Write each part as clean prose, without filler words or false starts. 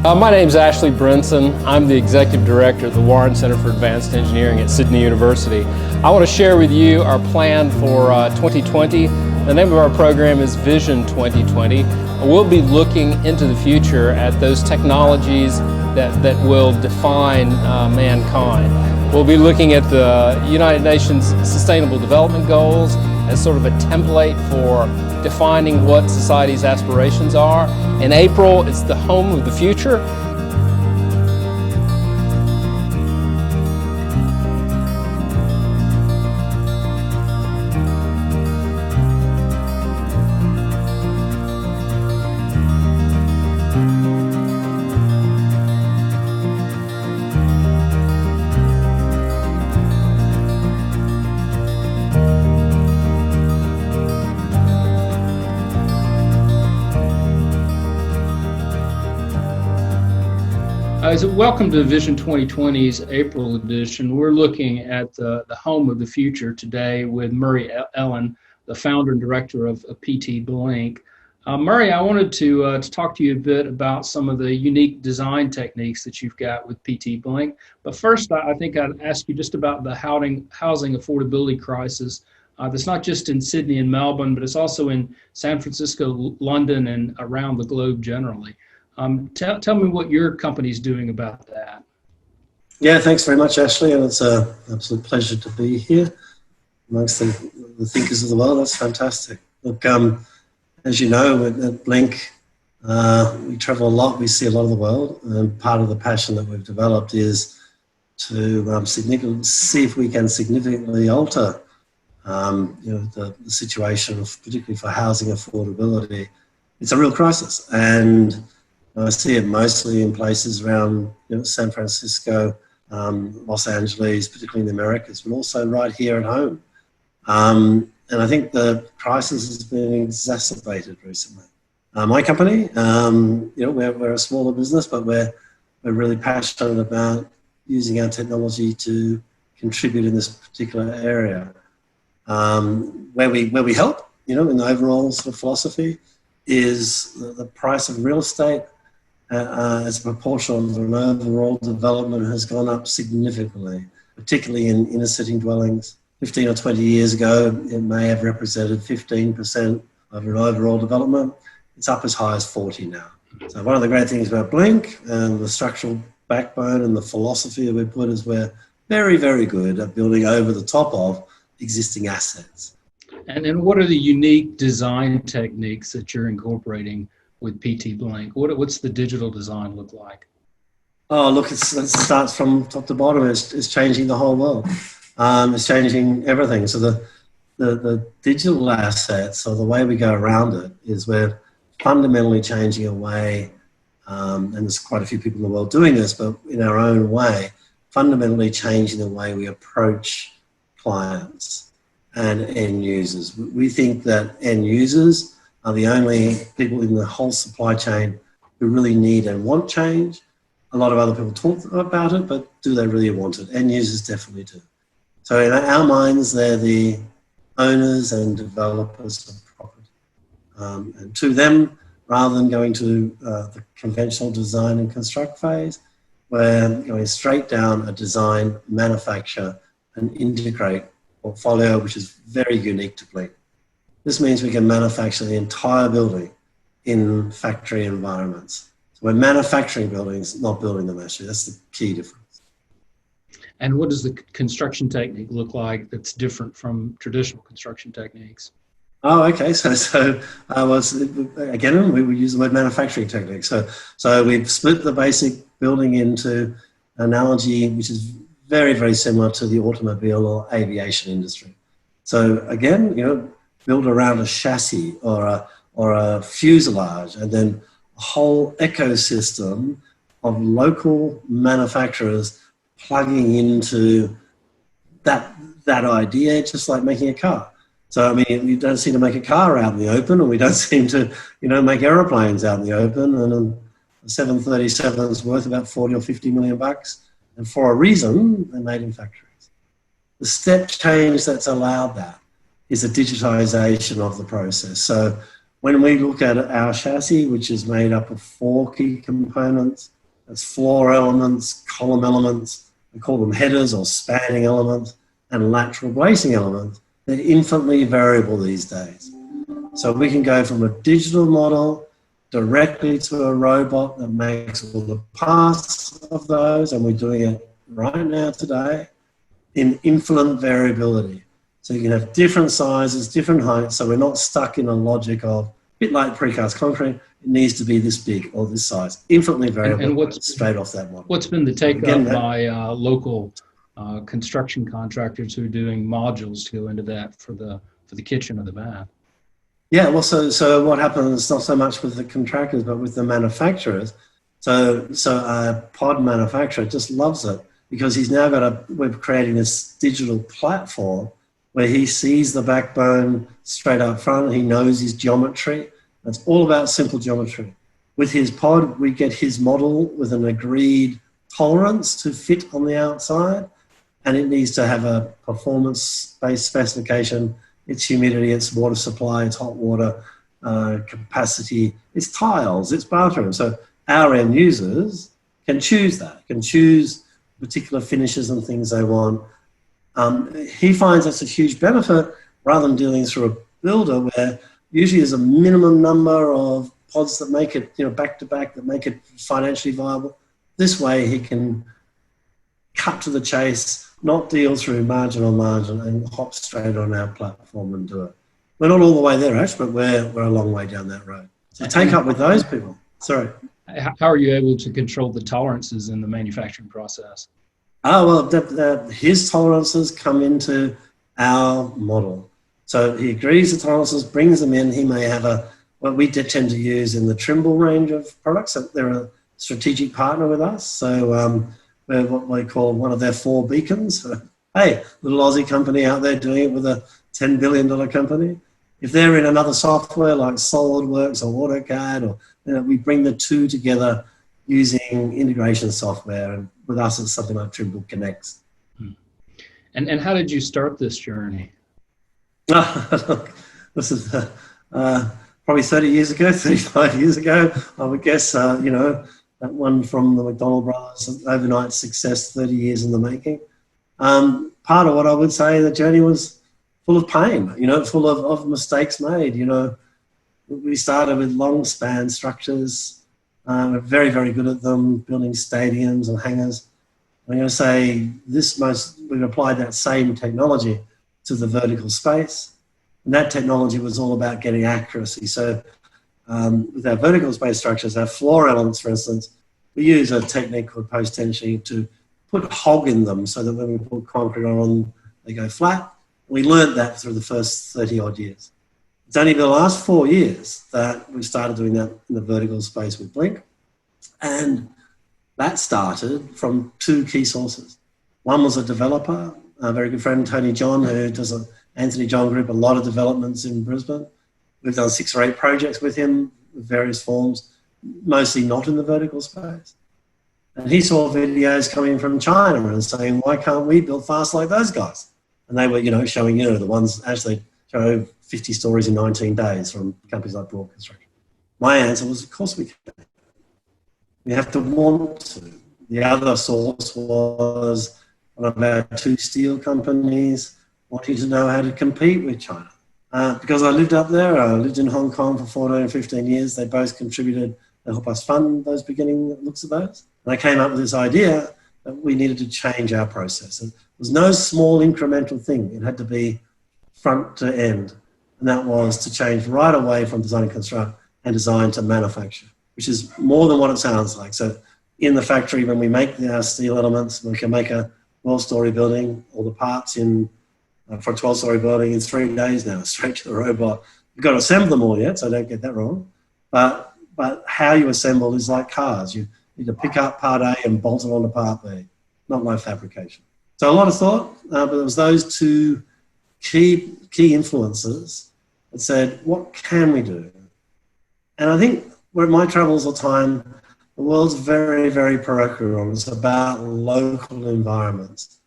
My name is Brinson. I'm the Executive Director at the Warren Center for Advanced Engineering at Sydney University. I want to share with you our plan for 2020. The name of our program is Vision 2020. We'll be looking into the future at those technologies that will define mankind. We'll be looking at the United Nations Sustainable Development Goals as sort of a template for defining what society's aspirations are. In April, it's the home of the future. So welcome to Vision 2020's April edition. We're looking at the home of the future today with Murray Ellen, the founder and director of PT Blink. Murray, I wanted to talk to you a bit about some of the unique design techniques that you've got with PT Blink. But first, I think I'd ask you just about the housing affordability crisis that's not just in Sydney and Melbourne, but it's also in San Francisco, London, and around the globe generally. Tell me what your company's doing about that. Yeah, thanks very much, Ashley, and it's an absolute pleasure to be here amongst the thinkers of the world. That's fantastic. Look, as you know, at Blink, we travel a lot, we see a lot of the world, and part of the passion that we've developed is to see if we can significantly alter the situation, particularly for housing affordability. It's a real crisis, and I see it mostly in places around San Francisco, Los Angeles, particularly in the Americas, but also right here at home. And I think the crisis has been exacerbated recently. My company, we're a smaller business, but we're really passionate about using our technology to contribute in this particular area. Where we help, in the overall sort of philosophy, is the price of real estate as a proportion of an overall development has gone up significantly, particularly in inner city dwellings. 15 or 20 years ago, it may have represented 15% of an overall development. It's up as high as 40 now. So one of the great things about Blink and the structural backbone and the philosophy that we put is we're very, very good at building over the top of existing assets. And what are the unique design techniques that you're incorporating with PT Blink? What's the digital design look like? Oh, look, it starts from top to bottom. It's changing the whole world. It's changing everything. So the digital assets, or the way we go around it, is we're fundamentally changing a way, and there's quite a few people in the world doing this, but in our own way, fundamentally changing the way we approach clients and end users. We think that end users are the only people in the whole supply chain who really need and want change. A lot of other people talk about it, but do they really want it? End users definitely do. So in our minds, they're the owners and developers of property. And to them, rather than going to the conventional design and construct phase, we're going straight down a design, manufacture, and integrate portfolio, which is very unique to Blink. This means we can manufacture the entire building in factory environments. So we're manufacturing buildings, not building them actually. That's the key difference. And what does the construction technique look like that's different from traditional construction techniques? Oh, okay. So again, we would use the word manufacturing technique. So we've split the basic building into an analogy which is very, very similar to the automobile or aviation industry. So again, build around a chassis or a fuselage, and then a whole ecosystem of local manufacturers plugging into that idea, just like making a car. So, I mean, we don't seem to make a car out in the open, and we don't seem to, make aeroplanes out in the open. And a 737 is worth about 40 or 50 million bucks. And for a reason, they're made in factories. The step change that's allowed that is a digitization of the process. So when we look at our chassis, which is made up of 4 key components, That's floor elements, column elements. We call them headers or spanning elements, and lateral bracing elements. They're infinitely variable these days. So we can go from a digital model directly to a robot that makes all the parts of those, and we're doing it right now today in infinite variability. So you can have different sizes, different heights, so we're not stuck in a logic of, a bit like precast concrete, it needs to be this big or this size. Infinitely variable And what's straight off that model. What's been the take-up by local construction contractors who are doing modules to go into that for the kitchen or the bath? Yeah, well, so what happens, not so much with the contractors, but with the manufacturers. So a pod manufacturer just loves it because he's now we're creating this digital platform where he sees the backbone straight up front. He knows his geometry. It's all about simple geometry. With his pod, we get his model with an agreed tolerance to fit on the outside, and it needs to have a performance-based specification. It's humidity, it's water supply, it's hot water capacity, it's tiles, it's bathroom. So our end users can choose that, can choose particular finishes and things they want. He finds that's a huge benefit rather than dealing through a builder where usually there's a minimum number of pods that make it, back to back, that make it financially viable. This way he can cut to the chase, not deal through margin on margin, and hop straight on our platform and do it. We're not all the way there, Ash, but we're a long way down that road. So take up with those people. Sorry. How are you able to control the tolerances in the manufacturing process? Well, his tolerances come into our model. So he agrees the tolerances, brings them in. He may have what we tend to use in the Trimble range of products. So they're a strategic partner with us. So we're what we call one of their 4 beacons. Hey, little Aussie company out there doing it with a $10 billion company. If they're in another software like SolidWorks or AutoCAD, or we bring the two together using integration software. And with us, it's something like Trimble Connects. And how did you start this journey? Look, this is probably 30 years ago, 35 years ago, I would guess, that one from the McDonald brothers, overnight success, 30 years in the making. Part of what I would say, the journey was full of pain, full of mistakes made. We started with long span structures. We're very, very good at them, building stadiums and hangars. I'm going to say we've applied that same technology to the vertical space. And that technology was all about getting accuracy. So with our vertical space structures, our floor elements, for instance, we use a technique called post-tensioning to put hog in them so that when we put concrete on, they go flat. We learned that through the first 30 odd years. It's only the last 4 years that we started doing that in the vertical space with Blink. And that started from 2 key sources. One was a developer, a very good friend, Tony John, who does an Anthony John Group, a lot of developments in Brisbane. We've done 6 or 8 projects with him with various forms, mostly not in the vertical space. And he saw videos coming from China and saying, why can't we build fast like those guys? And they were, showing, the ones actually show 50 stories in 19 days from companies like Broad Construction. My answer was, of course we can. We have to want to. The other source was one of our 2 steel companies wanting to know how to compete with China. Because I lived up there, I lived in Hong Kong for 14 and 15 years. They both contributed to help us fund those beginning looks of those. And I came up with this idea that we needed to change our process. It was no small incremental thing. It had to be front to end. And that was to change right away from design and construct and design to manufacture, which is more than what it sounds like. So in the factory, when we make our steel elements, we can make a 12-story building, all the parts for a 12-story building in 3 days now, straight to the robot. You've got to assemble them all yet, so don't get that wrong. But how you assemble is like cars. You need to pick up part A and bolt it onto part B, not like fabrication. So a lot of thought, but it was those 2 key influences that said, what can we do? And I think where my travels all the time, the world's very, very parochial. It's about local environments.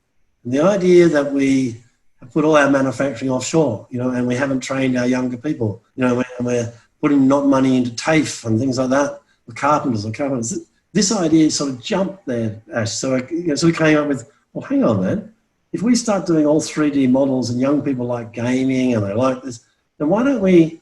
And the idea that we have put all our manufacturing offshore, and we haven't trained our younger people, and we're putting not money into TAFE and things like that, the carpenters. this idea sort of jumped there, Ash. So we came up with, well, hang on, man. If we start doing all 3D models and young people like gaming and they like this, then why don't we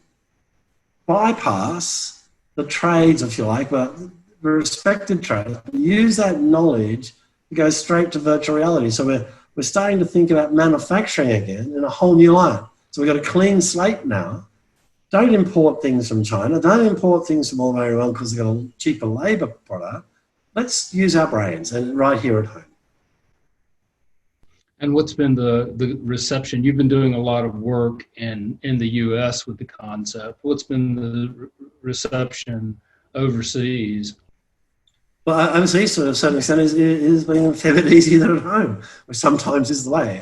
bypass the trades, if you like, but the respected trades, use that knowledge to go straight to virtual reality. So we're starting to think about manufacturing again in a whole new light. So we've got a clean slate now. Don't import things from China. Don't import things from all over the world because they've got a cheaper labour product. Let's use our brains and right here at home. And what's been the reception? You've been doing a lot of work in the U.S. with the concept. What's been the reception overseas? Well, overseas, to a certain extent, is being a fair bit easier than at home, which sometimes is the way.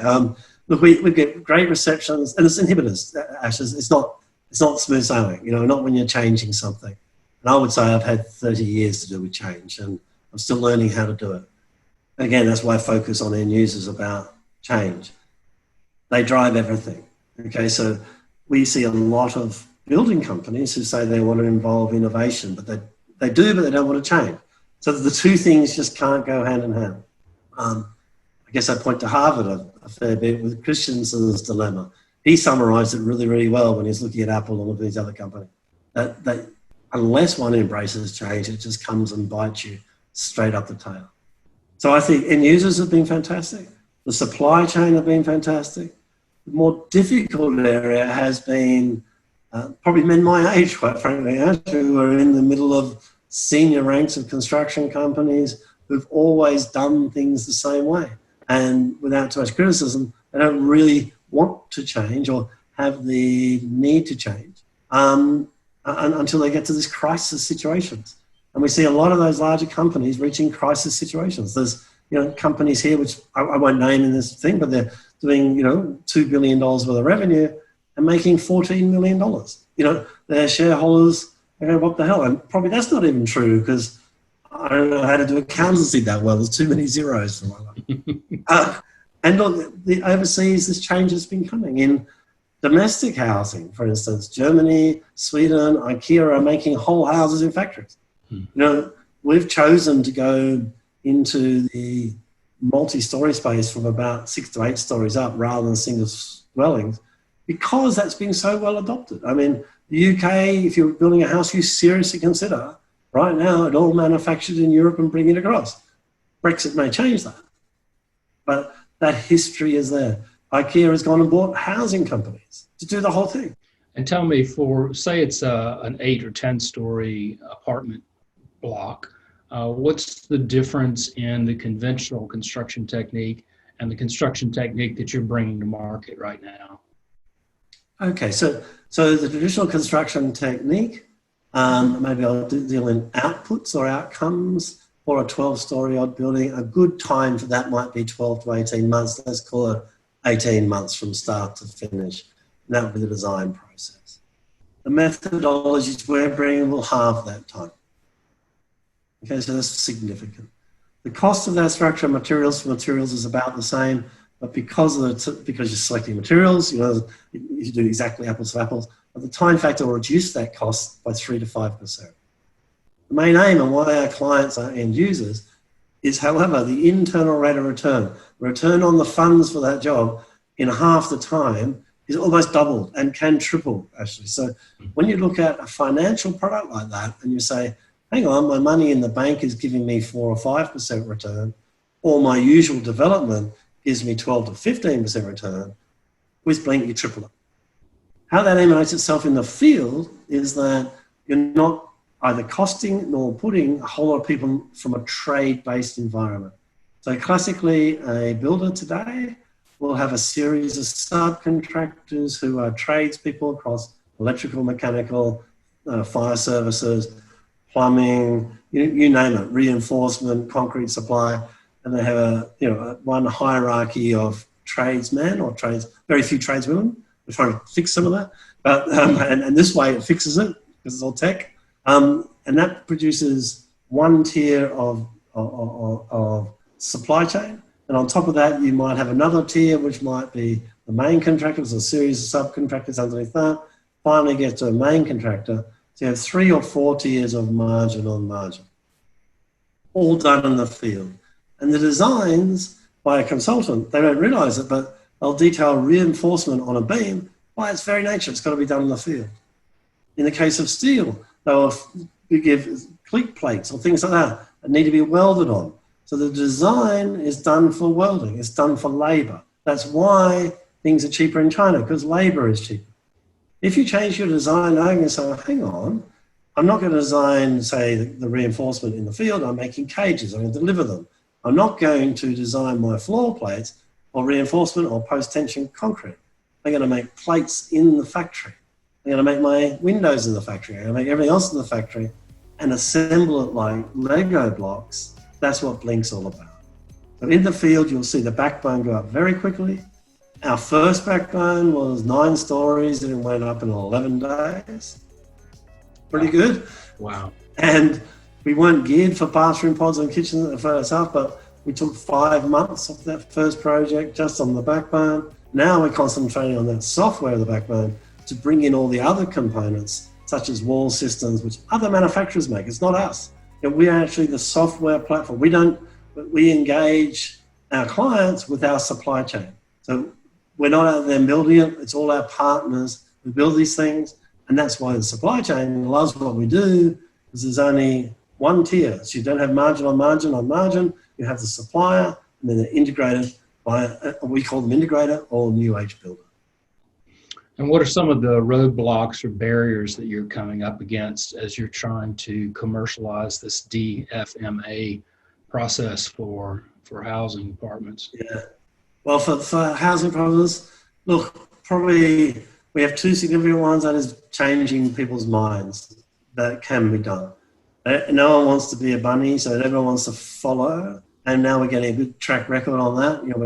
Look, we get great receptions, and it's inhibitors, Ash. It's not smooth sailing, not when you're changing something. And I would say I've had 30 years to do with change, and I'm still learning how to do it. Again, that's why I focus on end users about change. They drive everything. Okay, so we see a lot of building companies who say they want to involve innovation, but they do, but they don't want to change. So the two things just can't go hand in hand. I guess I point to Harvard a fair bit with Christensen's dilemma. He summarized it really, really well when he's looking at Apple and all of these other companies. That unless one embraces change, it just comes and bites you straight up the tail. So I think end users have been fantastic. The supply chain have been fantastic. The more difficult area has been probably men my age, quite frankly, who are in the middle of senior ranks of construction companies who've always done things the same way. And without too much criticism, they don't really want to change or have the need to change until they get to these crisis situations. And we see a lot of those larger companies reaching crisis situations. There's companies here, which I won't name in this thing, but they're doing $2 billion worth of revenue and making $14 million. Their shareholders are what the hell? And probably that's not even true because I don't know how to do accountancy that well. There's too many zeros for my life. And look, the overseas, this change has been coming in domestic housing, for instance. Germany, Sweden, IKEA are making whole houses in factories. We've chosen to go into the multi-story space from about 6 to 8 stories up rather than single dwellings because that's been so well adopted. I mean, the UK, if you're building a house, you seriously consider right now it all manufactured in Europe and bring it across. Brexit may change that, but that history is there. IKEA has gone and bought housing companies to do the whole thing. And tell me, say it's an 8 or 10 story apartment block, what's the difference in the conventional construction technique and the construction technique that you're bringing to market right now? Okay, so the traditional construction technique, maybe I'll deal in outputs or outcomes for a 12-story odd building. A good time for that might be 12 to 18 months. Let's call it 18 months from start to finish. And that would be the design process. The methodologies we're bringing will halve that time. Okay, so that's significant. The cost of that structure materials for materials is about the same, but because you're selecting materials, you do exactly apples to apples, but the time factor will reduce that cost by 3 to 5%. The main aim and why our clients are end users is, however, the internal rate of return on the funds for that job in half the time is almost doubled and can triple, actually. So when you look at a financial product like that and you say, hang on, my money in the bank is giving me 4 or 5% return, or my usual development gives me 12 to 15% return, with Blink, you triple it. How that emanates itself in the field is that you're not either costing nor putting a whole lot of people from a trade-based environment. So classically, a builder today will have a series of subcontractors who are tradespeople across electrical, mechanical, fire services, plumbing, you name it, reinforcement, concrete supply, and they have one hierarchy of tradesmen or very few tradeswomen. We're trying to fix some of that, but and this way it fixes it because it's all tech, and that produces one tier of supply chain, and on top of that you might have another tier which might be the main contractors, a series of subcontractors underneath that. Finally, get to a main contractor. So you have 3 or 4 tiers of margin on margin. all done in the field. And the designs by a consultant, they don't realize it, but they'll detail reinforcement on a beam. By its very nature, it's got to be done in the field. In the case of steel, they'll give cleat plates or things like that need to be welded on. So the design is done for welding, it's done for labor. That's why things are cheaper in China, because labor is cheaper. If you change your design, now you can say, well, hang on, I'm not going to design, say, the reinforcement in the field. I'm making cages. I'm going to deliver them. I'm not going to design my floor plates or reinforcement or post-tension concrete. I'm going to make plates in the factory. I'm going to make my windows in the factory. I'm going to make everything else in the factory and assemble it like Lego blocks. That's what Blink's all about. So in the field, you'll see the backbone go up very quickly. Our first backbone was 9 stories and it went up in 11 days. Pretty good. Wow. And we weren't geared for bathroom pods and kitchens for itself, but we took 5 months of that first project just on the backbone. Now we're concentrating on that software of the backbone to bring in all the other components, such as wall systems, which other manufacturers make. It's not us. We are actually the software platform. We engage our clients with our supply chain. So we're not out there building it. It's all our partners who build these things. And that's why the supply chain loves what we do, because there's only one tier. So you don't have margin on margin on margin. You have the supplier, and then they're integrated by, we call them integrator or new age builder. And what are some of the roadblocks or barriers that you're coming up against as you're trying to commercialize this DFMA process for housing apartments? Yeah. Well, for housing problems, look, probably we have 2 significant ones. That is changing people's minds. That can be done. No one wants to be a bunny, so everyone wants to follow. And now we're getting a good track record on that. You know,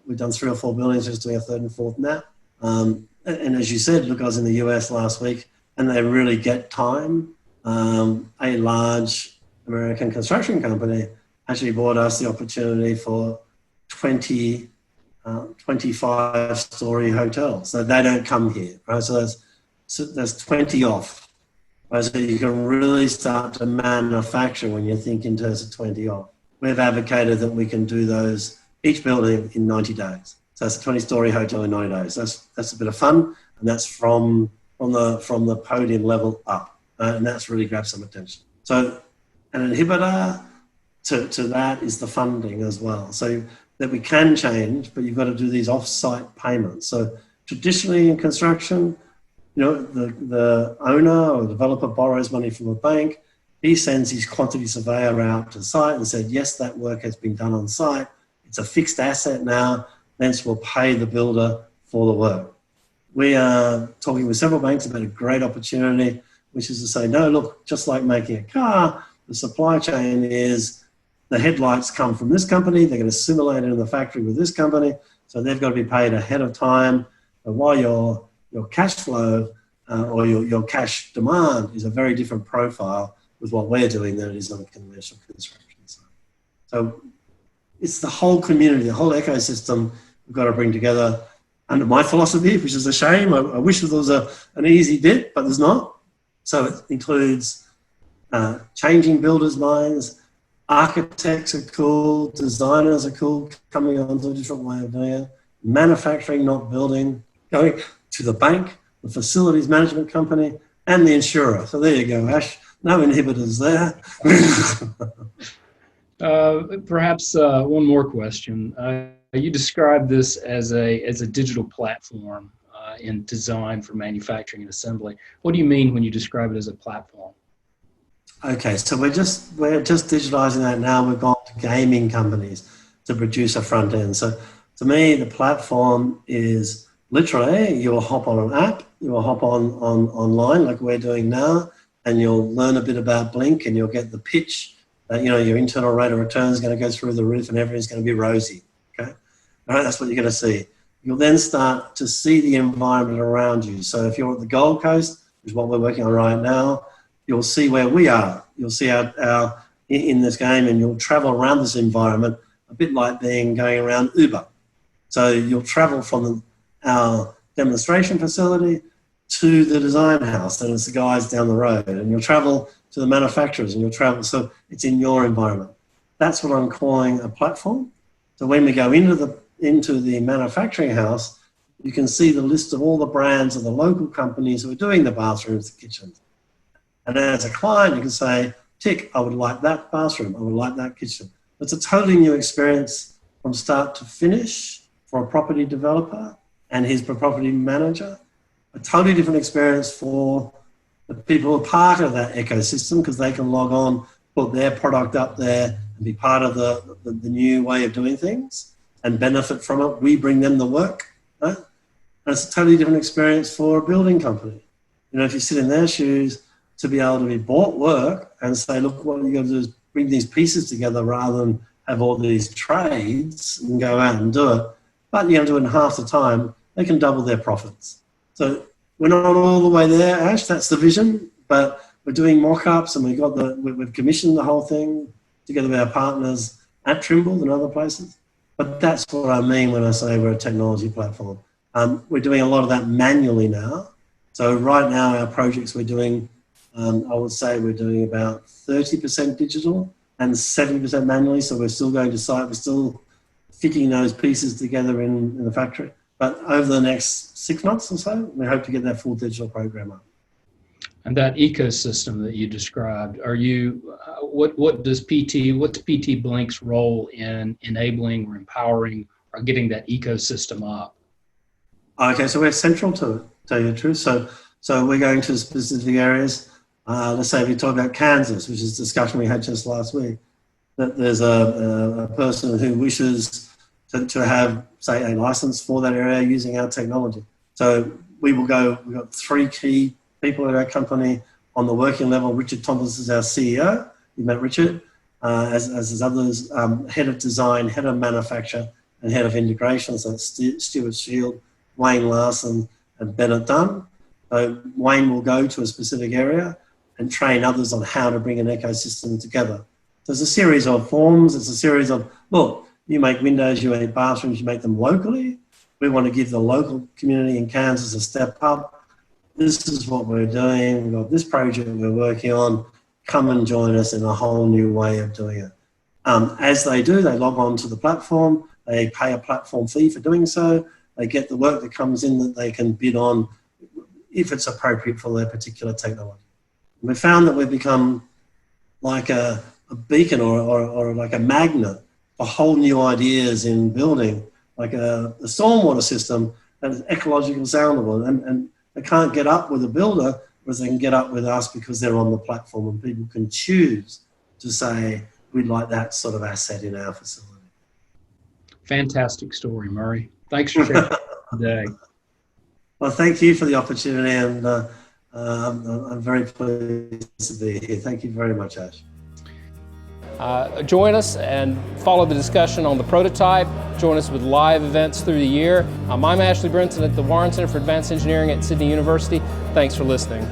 we've done 3 or 4 buildings, just doing a 3rd and 4th now. And as you said, look, I was in the US last week, and they really get time. A large American construction company actually bought us the opportunity for 25-story hotels. So they don't come here, right? So there's 20 off. Right? So you can really start to manufacture when you think in terms of 20 off. We've advocated that we can do those, each building in 90 days. So that's a 20-story hotel in 90 days. That's a bit of fun, and that's from the podium level up, and that's really grabbed some attention. So an inhibitor to that is the funding as well. So that we can change, but you've got to do these off-site payments. So traditionally in construction, you know, the owner or developer borrows money from a bank. He sends his quantity surveyor out to site and said, yes, that work has been done on site. It's a fixed asset now. Hence, we'll pay the builder for the work. We are talking with several banks about a great opportunity, which is to say, no, look, just like making a car, the supply chain is the headlights come from this company. They're going to simulate it in the factory with this company. So they've got to be paid ahead of time. But while your cash flow or your cash demand is a very different profile with what we're doing than it is on the conventional construction side. So it's the whole community, the whole ecosystem we've got to bring together under my philosophy, which is a shame. I wish there was an easy bit, but there's not. So it includes changing builders' minds. Architects are cool, designers are cool, coming onto a different way of doing it. Manufacturing, not building, going to the bank, the facilities management company, and the insurer. So there you go, Ash. No inhibitors there. Perhaps one more question. You described this as a digital platform in design for manufacturing and assembly. What do you mean when you describe it as a platform? Okay, so we're just digitalizing that now. We've gone to gaming companies to produce a front end. So to me, the platform is literally you'll hop on an app, you'll hop on online like we're doing now, and you'll learn a bit about Blink, and you'll get the pitch that, you know, your internal rate of return is going to go through the roof and everything's going to be rosy. Okay, all right, that's what you're going to see. You'll then start to see the environment around you. So if you're at the Gold Coast, which is what we're working on right now, you'll see where we are. You'll see our in this game, and you'll travel around this environment a bit like going around Uber. So you'll travel from our demonstration facility to the design house, and it's the guys down the road, and you'll travel to the manufacturers, and you'll travel, so it's in your environment. That's what I'm calling a platform. So when we go into the manufacturing house, you can see the list of all the brands of the local companies who are doing the bathrooms, the kitchens. And as a client, you can say, tick, I would like that bathroom, I would like that kitchen. It's a totally new experience from start to finish for a property developer and his property manager. A totally different experience for the people who are part of that ecosystem, because they can log on, put their product up there and be part of the new way of doing things and benefit from it. We bring them the work, right? And it's a totally different experience for a building company. You know, if you sit in their shoes, to be able to be bought work and say, look, what you got to do is bring these pieces together rather than have all these trades and go out and do it. But you have to do it in half the time, they can double their profits. So we're not all the way there, Ash, that's the vision, but we're doing mock-ups and we've commissioned the whole thing together with our partners at Trimble and other places. But that's what I mean when I say we're a technology platform. We're doing a lot of that manually now. So right now our projects we're doing, I would say we're doing about 30% digital and 70% manually. So we're still going to site, we're still fitting those pieces together in the factory. But over the next 6 months or so, we hope to get that full digital program up. And that ecosystem that you described, what's PT Blink's role in enabling or empowering or getting that ecosystem up? Okay, so we're central to it, to tell you the truth. So we're going to specific areas. Let's say we talk about Kansas, which is a discussion we had just last week, that there's a person who wishes to have, say, a license for that area using our technology. So we've got 3 key people at our company on the working level. Richard Thomas is our CEO. You met Richard, as is others, head of design, head of manufacture, and head of integration. So it's Stuart Shield, Wayne Larson, and Bennett Dunn. So Wayne will go to a specific area and train others on how to bring an ecosystem together. So it's a series of forms. It's a series of, look, you make windows, you make bathrooms, you make them locally. We want to give the local community in Kansas a step up. This is what we're doing. We've got this project we're working on. Come and join us in a whole new way of doing it. As they do, they log on to the platform. They pay a platform fee for doing so. They get the work that comes in that they can bid on if it's appropriate for their particular technology. And we found that we've become like a beacon or like a magnet for whole new ideas in building, like a stormwater system that is ecological soundable. And they can't get up with a builder, whereas they can get up with us because they're on the platform and people can choose to say, we'd like that sort of asset in our facility. Fantastic story, Murray. Thanks for sharing today. Well, thank you for the opportunity, and I'm very pleased to be here. Thank you very much, Ash. Join us and follow the discussion on the prototype. Join us with live events through the year. I'm Ashley Brinson at the Warren Center for Advanced Engineering at Sydney University. Thanks for listening.